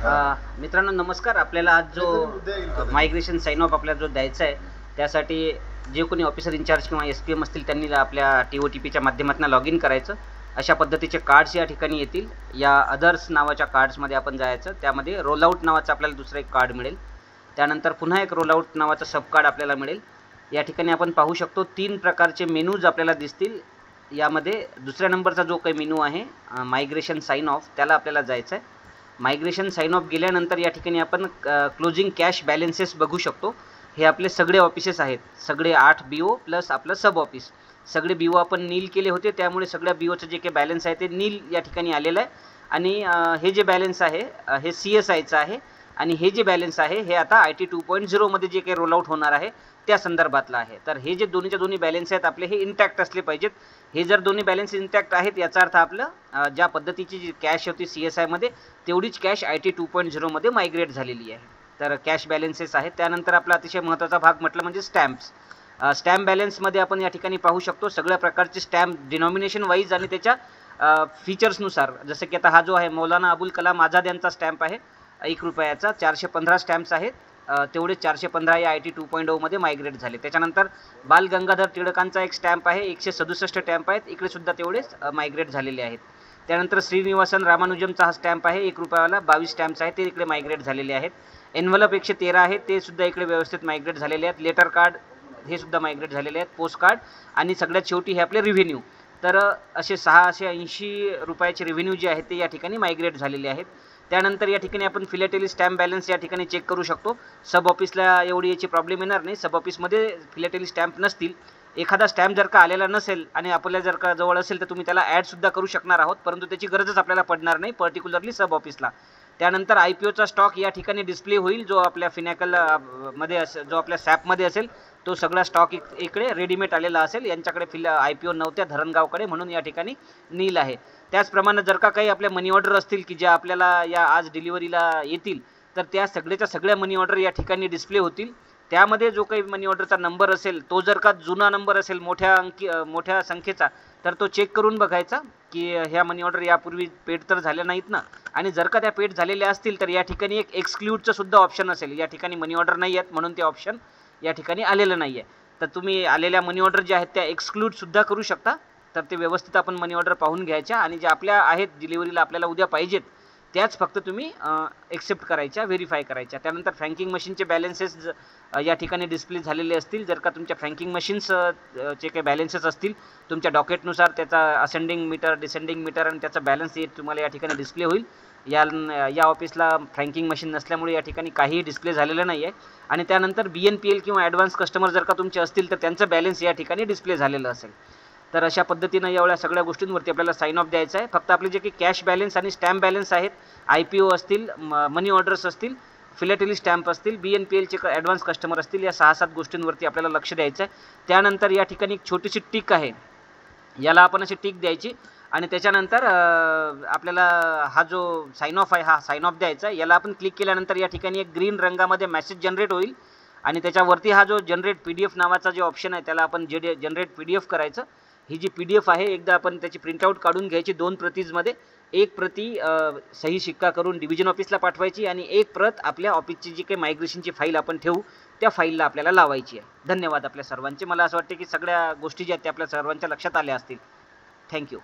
मित्रांनो नमस्कार. आपल्याला आज जो मायग्रेशन साइन ऑफ आपल्याला जो द्यायचा आहे त्यासाठी जे कोणी ऑफिसर इन्चार्ज किंवा SPM असतील त्यांनी आपल्या TOTPच्या माध्यमातून लॉग इन करायचं. अशा पद्धतीचे कार्ड्स या ठिकाणी येतील. या अदर्स नावाच्या कार्ड्समध्ये आपण जायचं. त्यामध्ये रोलआउट नावाचं आपल्याला दुसरं एक कार्ड मिळेल. त्यानंतर पुन्हा एक रोलआउट नावाचं सब कार्ड आपल्याला मिळेल. या ठिकाणी आपण पाहू शकतो 3 प्रकारचे मेनूज आपल्याला दिसतील. यामध्ये दुसऱ्या नंबरचा जो काही मेनू आहे मायग्रेशन साइन ऑफ त्याला आपल्याला जायचं आहे. मायग्रेशन साइन ऑफ गेल्यानंतर या ठिकाणी आपण क्लोजिंग कॅश बॅलन्सेस बघू शकतो. हे आपले सगळे ऑफिसेस आहेत, सगळे 8 BO प्लस आपलं सब ऑफिस. सगळे BO आपण नील केले होते, त्यामुळे सगळ्या BOचं जे काही बॅलन्स आहे ते नील या ठिकाणी आलेलं आहे. आणि हे जे बॅलन्स आहे हे CSIचं आहे आणि हे जे बॅलन्स आहे हे आता IT 2.0 मध्ये जे काही रोल आउट होणार आहे त्या संदर्भातलं आहे. तर हे जे दोन्हीच्या दोन्ही बॅलन्स आहेत आपले हे इंटॅक्ट असले पाहिजेत. हे जर दोन्ही बॅलन्स इंटॅक्ट आहेत याचा अर्थ आपलं ज्या पद्धतीची जी कॅश होती CSI मध्ये तेवढीच कॅश IT 2.0 मध्ये मायग्रेट झालेली आहे. तर कॅश बॅलन्सेस आहेत. त्यानंतर आपला अतिशय महत्त्वाचा भाग म्हटलं म्हणजे स्टॅम्प्स. स्टॅम्प बॅलन्समध्ये आपण या ठिकाणी पाहू शकतो सगळ्या प्रकारचे स्टॅम्प डिनॉमिनेशन वाईज आणि त्याच्या फीचर्सनुसार. जसं की आता हा जो आहे मौलाना अबुल कलाम आझाद यांचा स्टॅम्प आहे ₹1 415 स्टॅम्प्स आहेत. तेवढे 415 या IT 2.0 मध्ये मायग्रेट झाले. त्याच्यानंतर बाल गंगाधर टिळकांचा एक स्टॅम्प आहे, 167 स्टॅम्प आहेत, इकडे सुद्धा तेवढेच मायग्रेट झालेले आहेत. त्यानंतर श्रीनिवासन रामानुजमचा हा स्टॅम्प आहे ₹1 22 स्टॅम्प्स आहेत, ते इकडे मायग्रेट झालेले आहेत. एनव्हलप 113 आहे, ते सुद्धा इकडे व्यवस्थित मायग्रेट झालेले आहेत. लेटर कार्ड हे सुद्धा मायग्रेट झालेले आहेत, पोस्ट कार्ड आणि सगळ्यात शेवटी हे आपले रिव्हेन्यू. तर असे ₹680 रिव्हेन्यू जे आहेत ते या ठिकाणी मायग्रेट झालेले आहेत. त्यानंतर या ठिकाणी आपण फिलॅटेली स्टॅम्प बॅलन्स या ठिकाणी चेक करू शकतो. सब ऑफिसला एवढी याची प्रॉब्लेम येणार नाही. सब ऑफिसमध्ये फिलॅटेली स्टॅम्प नसतील. एखादा स्टॅम्प जर का आलेला नसेल आणि आपल्या जर का जवळ असेल तर तुम्ही त्याला ॲडसुद्धा करू शकणार आहोत, परंतु त्याची गरजच आपल्याला पडणार नाही, पर्टिक्युलरली सब ऑफिसला. त्यानंतर IPOचा स्टॉक या ठिकाणी डिस्प्ले होईल, जो आपल्या फिनॅकल मध्ये जो आपल्या सॅपमध्ये असेल तो सगळा स्टॉक इकडे रेडीमेड आलेला असेल. यांच्याकडे IPO नव्हत्या धरणगावकडे, म्हणून या ठिकाणी नील आहे. त्याचप्रमाणे जर का काही आपल्या मनी ऑर्डर असतील की ज्या आपल्याला या आज डिलिव्हरीला येतील तर त्या सगळ्याच्या सगळ्या मनी ऑर्डर या ठिकाणी डिस्प्ले होतील. त्यामध्ये जो काही मनी ऑर्डरचा नंबर असेल तो जर का जुना नंबर असेल मोठ्या संख्येचा तर तो चेक करून बघायचा की ह्या मनी ऑर्डर यापूर्वी पेड तर झाल्या नाहीत ना. आणि जर का त्या पेड झालेल्या असतील तर या ठिकाणी एक एक्सक्लूडचं सुद्धा ऑप्शन असेल. या ठिकाणी मनी ऑर्डर नाही आहेत म्हणून ते ऑप्शन या ठिकाणी आलेलं नाही आहे. तर तुम्ही आलेल्या मनी ऑर्डर ज्या आहेत त्या एक्सक्लूडसुद्धा करू शकता. तर ते व्यवस्थित आपण मनी ऑर्डर पाहून घ्यायच्या आणि ज्या आपल्या आहेत डिलिव्हरीला आपल्याला उद्या पाहिजेत त्याच फक्त तुम्ही एक्सेप्ट करायच्या, व्हेरीफाय करायच्या. त्यानंतर फ्रँकिंग मशीनचे बॅलन्सेस या ठिकाणी डिस्प्ले झालेले असतील. जर का तुमच्या फ्रँकिंग मशीन्स चे काही बॅलन्सेस असतील तुमच्या डॉकेटनुसार त्याचा असेंडिंग मीटर, डिसेंडिंग मीटर आणि त्याचा बॅलन्स तुम्हाला या ठिकाणी डिस्प्ले होईल. या ऑफिसला फ्रँकिंग मशीन नसल्यामुळे या ठिकाणी काहीही डिस्प्ले झालेलं नाही आहे. आणि त्यानंतर BNPL किंवा ॲडव्हान्स कस्टमर जर का तुमचे असतील तर त्यांचं बॅलन्स या ठिकाणी डिस्प्ले झालेलं असेल. तर अशा पद्धतीनं एवढ्या सगळ्या गोष्टींवरती आपल्याला साइन ऑफ द्यायचा आहे. फक्त आपले जे काही कॅश बॅलन्स आणि स्टॅम्प बॅलन्स आहेत, IPO असतील, मनी ऑर्डर्स असतील, फिलॅटेली स्टॅम्प असतील, BNPLचे ॲडव्हान्स कस्टमर असतील, या 6-7 गोष्टींवरती आपल्याला लक्ष द्यायचं आहे. त्यानंतर या ठिकाणी एक छोटीशी टिक आहे, याला आपण अशी टिक द्यायची आणि त्याच्यानंतर आपल्याला हा जो साइन ऑफ आहे हा साइन ऑफ द्यायचा आहे. याला आपण क्लिक केल्यानंतर या ठिकाणी एक ग्रीन रंगामध्ये मेसेज जनरेट होईल आणि त्याच्यावरती हा जो जनरेट PDF नावाचा जो ऑप्शन आहे त्याला आपण जनरेट PDF करायचं. ही जी PDF आहे एकदा आपण त्याची प्रिंटआउट काढून घ्यायची 2 प्रतींमध्ये. एक प्रती सही शिक्का करून डिव्हिजन ऑफिसला पाठवायची आणि एक प्रत आपल्या ऑफिसची जी काही मायग्रेशनची फाईल आपण ठेवू त्या फाईलला आपल्याला लावायची आहे. धन्यवाद आपल्या सर्वांचे. मला असं वाटतं की सगळ्या गोष्टी ज्या आहेत त्या आपल्या सर्वांच्या लक्षात आल्या असतील. थँक्यू.